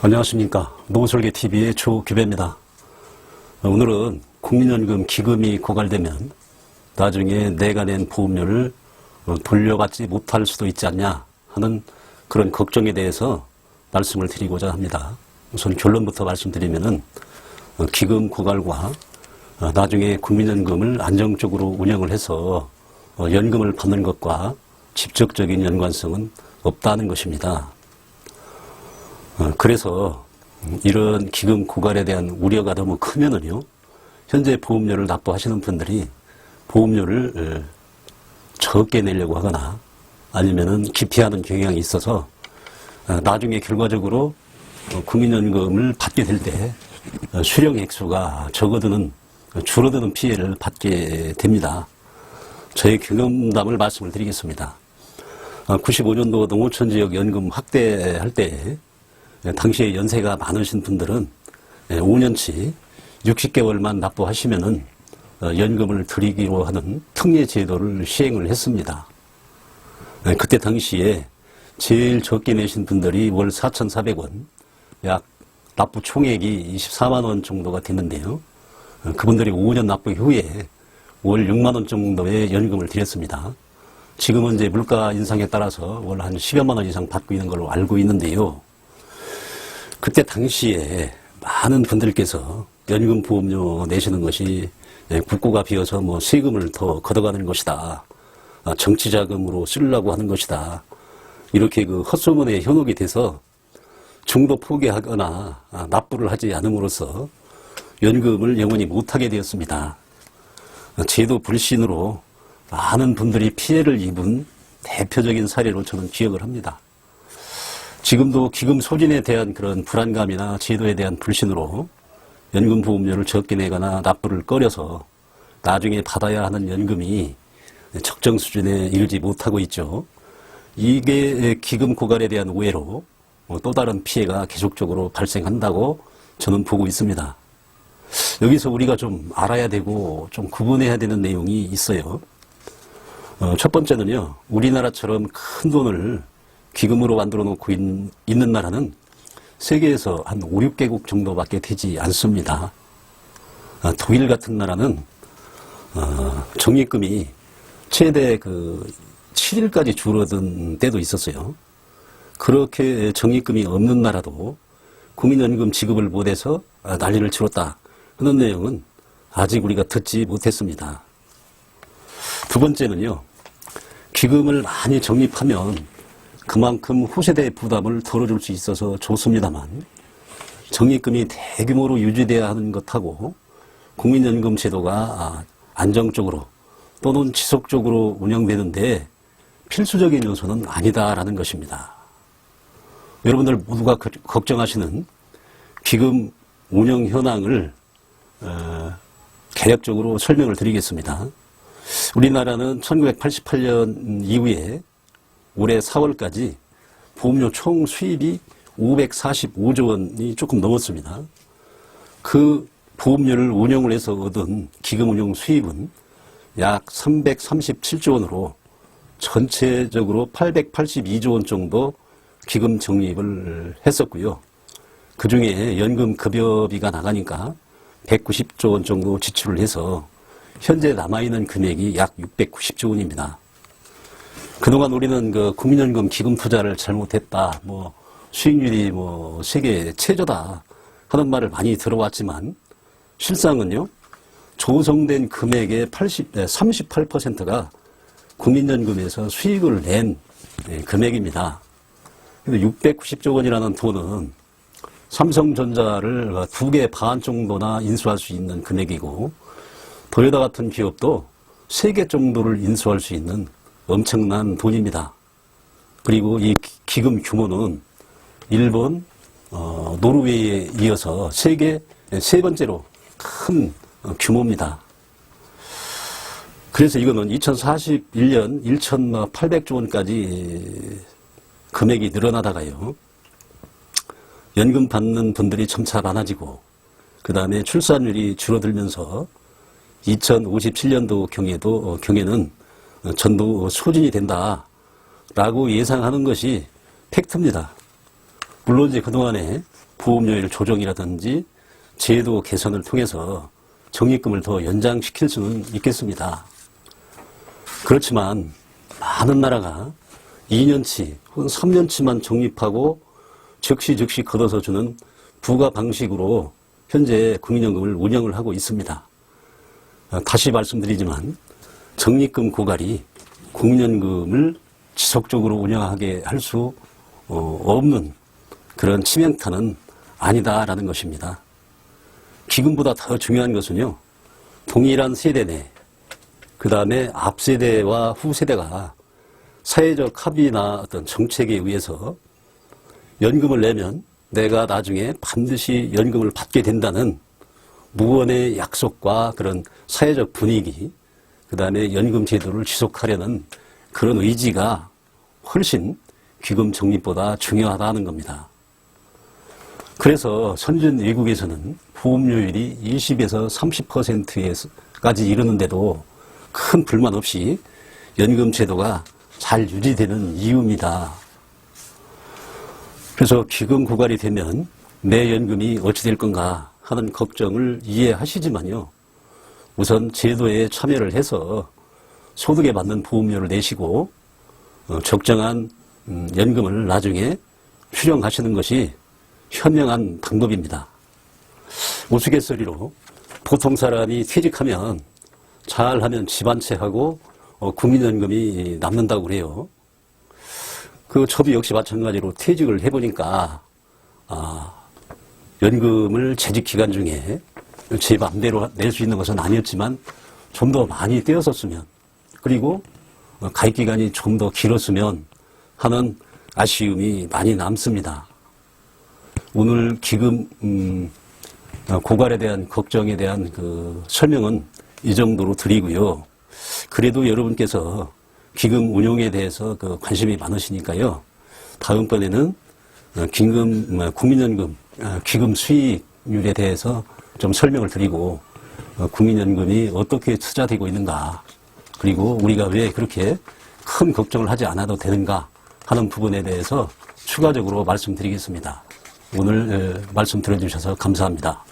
안녕하십니까. 노설계TV의 조규배입니다. 오늘은 국민연금 기금이 고갈되면 나중에 내가 낸 보험료를 돌려받지 못할 수도 있지 않냐 하는 그런 걱정에 대해서 말씀을 드리고자 합니다. 우선 결론부터 말씀드리면은 기금 고갈과 나중에 국민연금을 안정적으로 운영을 해서 연금을 받는 것과 직접적인 연관성은 없다는 것입니다. 그래서 이런 기금 고갈에 대한 우려가 너무 크면은요, 현재 보험료를 납부하시는 분들이 보험료를 적게 내려고 하거나 아니면은 기피하는 경향이 있어서 나중에 결과적으로 국민연금을 받게 될 때 수령 액수가 줄어드는 피해를 받게 됩니다. 저의 경험담을 말씀을 드리겠습니다. 95년도 농어촌 지역 연금 확대할 때 당시에 연세가 많으신 분들은 5년치 60개월만 납부하시면은 연금을 드리기로 하는 특례 제도를 시행을 했습니다. 그때 당시에 제일 적게 내신 분들이 월 4,400원, 약 납부 총액이 24만 원 정도가 됐는데요. 그분들이 5년 납부 후에 월 6만 원 정도의 연금을 드렸습니다. 지금은 이제 물가 인상에 따라서 월 한 10여만 원 이상 받고 있는 걸로 알고 있는데요. 그때 당시에 많은 분들께서 연금 보험료 내시는 것이 국고가 비어서 뭐 세금을 더 걷어가는 것이다. 정치 자금으로 쓰려고 하는 것이다. 이렇게 그 헛소문에 현혹이 돼서 중도 포기하거나 납부를 하지 않음으로써 연금을 영원히 못하게 되었습니다. 제도 불신으로 많은 분들이 피해를 입은 대표적인 사례로 저는 기억을 합니다. 지금도 기금 소진에 대한 그런 불안감이나 제도에 대한 불신으로 연금 보험료를 적게 내거나 납부를 꺼려서 나중에 받아야 하는 연금이 적정 수준에 이르지 못하고 있죠. 이게 기금 고갈에 대한 오해로 또 다른 피해가 계속적으로 발생한다고 저는 보고 있습니다. 여기서 우리가 좀 알아야 되고 좀 구분해야 되는 내용이 있어요. 첫 번째는요, 우리나라처럼 큰 돈을 기금으로 만들어 놓고 있는 나라는 세계에서 한 5, 6개국 정도밖에 되지 않습니다. 독일 같은 나라는 적립금이 최대 7일까지 줄어든 때도 있었어요. 그렇게 적립금이 없는 나라도 국민연금 지급을 못해서 난리를 치렀다 하는 내용은 아직 우리가 듣지 못했습니다. 두 번째는요, 기금을 많이 적립하면 그만큼 후세대의 부담을 덜어줄 수 있어서 좋습니다만, 적립금이 대규모로 유지돼야 하는 것하고 국민연금 제도가 안정적으로 또는 지속적으로 운영되는데 필수적인 요소는 아니다라는 것입니다. 여러분들 모두가 걱정하시는 기금 운영 현황을 개략적으로 설명을 드리겠습니다. 우리나라는 1988년 이후에 올해 4월까지 보험료 총 수입이 545조 원이 조금 넘었습니다. 그 보험료를 운용을 해서 얻은 기금 운용 수입은 약 337조 원으로 전체적으로 882조 원 정도 기금 적립을 했었고요. 그 중에 연금 급여비가 나가니까 190조 원 정도 지출을 해서 현재 남아있는 금액이 약 690조 원입니다. 그동안 우리는 국민연금 기금 투자를 잘못했다, 수익률이 세계 최저다 하는 말을 많이 들어왔지만 실상은요, 조성된 금액의 38%가 국민연금에서 수익을 낸 금액입니다. 690조 원이라는 돈은 삼성전자를 2개 반 정도나 인수할 수 있는 금액이고, 도요타 같은 기업도 3개 정도를 인수할 수 있는 엄청난 돈입니다. 그리고 이 기금 규모는 일본, 노르웨이에 이어서 세계 세 번째로 큰 규모입니다. 그래서 이거는 2041년 1,800조 원까지 금액이 늘어나다가요, 연금 받는 분들이 점차 많아지고 그 다음에 출산율이 줄어들면서 2057년도 경에는 전부 소진이 된다라고 예상하는 것이 팩트입니다. 물론 이제 그동안에 보험료율 조정이라든지 제도 개선을 통해서 적립금을 더 연장시킬 수는 있겠습니다. 그렇지만 많은 나라가 2년치 혹은 3년치만 적립하고 즉시 걷어서 주는 부가 방식으로 현재 국민연금을 운영을 하고 있습니다. 다시 말씀드리지만 적립금 고갈이 국민연금을 지속적으로 운영하게 할 수 없는 그런 치명타는 아니다라는 것입니다. 기금보다 더 중요한 것은요, 동일한 세대 내, 그 다음에 앞세대와 후세대가 사회적 합의나 어떤 정책에 의해서 연금을 내면 내가 나중에 반드시 연금을 받게 된다는 무언의 약속과 그런 사회적 분위기, 그 다음에 연금 제도를 지속하려는 그런 의지가 훨씬 기금 적립보다 중요하다는 겁니다. 그래서 선진 외국에서는 보험료율이 20에서 30%까지 이르는데도 큰 불만 없이 연금 제도가 잘 유지되는 이유입니다. 그래서 기금 고갈이 되면 내 연금이 어찌 될 건가 하는 걱정을 이해하시지만요. 우선 제도에 참여를 해서 소득에 맞는 보험료를 내시고 적정한 연금을 나중에 수령하시는 것이 현명한 방법입니다. 우스갯소리로 보통 사람이 퇴직하면 잘하면 집 한 채 하고 국민연금이 남는다고 그래요. 저도 역시 마찬가지로 퇴직을 해보니까 연금을 재직 기간 중에 제 맘대로 낼 수 있는 것은 아니었지만 좀 더 많이 떼었었으면, 그리고 가입 기간이 좀 더 길었으면 하는 아쉬움이 많이 남습니다. 오늘 기금 고갈에 대한 걱정에 대한 설명은 이 정도로 드리고요. 그래도 여러분께서 기금 운용에 대해서 관심이 많으시니까요. 다음번에는 국민연금 기금 수익률에 대해서 좀 설명을 드리고 국민연금이 어떻게 투자되고 있는가, 그리고 우리가 왜 그렇게 큰 걱정을 하지 않아도 되는가 하는 부분에 대해서 추가적으로 말씀드리겠습니다. 오늘 말씀 들어주셔서 감사합니다.